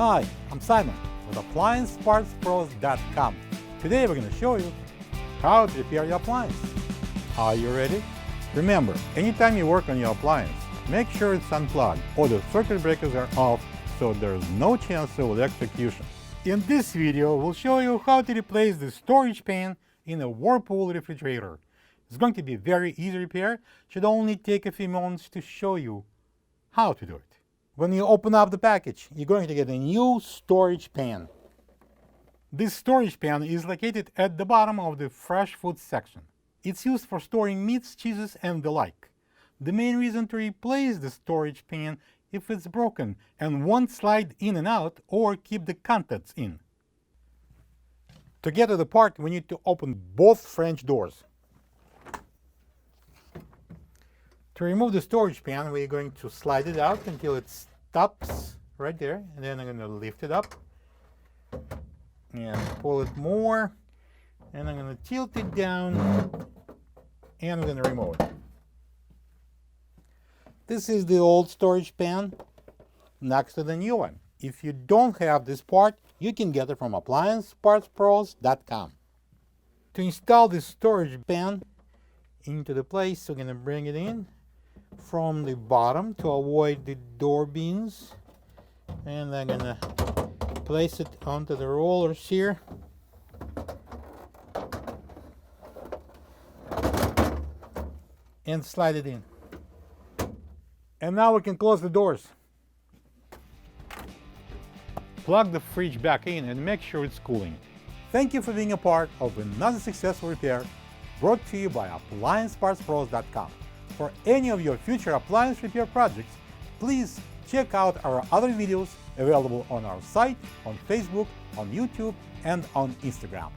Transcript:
Hi, I'm Simon with AppliancePartsPros.com. Today we're going to show you how to repair your appliance. Are you ready? Remember, anytime you work on your appliance, make sure it's unplugged or the circuit breakers are off so there's no chance of electrocution. In this video, we'll show you how to replace the storage pan in a Whirlpool refrigerator. It's going to be very easy repair. Should only take a few moments to show you how to do it. When you open up the package, you're going to get a new storage pan. This storage pan is located at the bottom of the fresh food section. It's used for storing meats, cheeses, and the like. The main reason to replace the storage pan if it's broken and won't slide in and out or keep the contents in. To get to the part, we need to open both French doors. To remove the storage pan, we're going to slide it out until it stops right there, and then I'm going to lift it up and pull it more, and I'm going to tilt it down, and I'm going to remove it. This is the old storage pan next to the new one. If you don't have this part, you can get it from AppliancePartsPros.com. To install this storage pan into the place, we're going to bring it in from the bottom to avoid the door beams, and I'm gonna place it onto the rollers here, and slide it in. And now we can close the doors. Plug the fridge back in and make sure it's cooling. Thank you for being a part of another successful repair brought to you by AppliancePartsPros.com. For any of your future appliance repair projects, please check out our other videos available on our site, on Facebook, on YouTube, and on Instagram.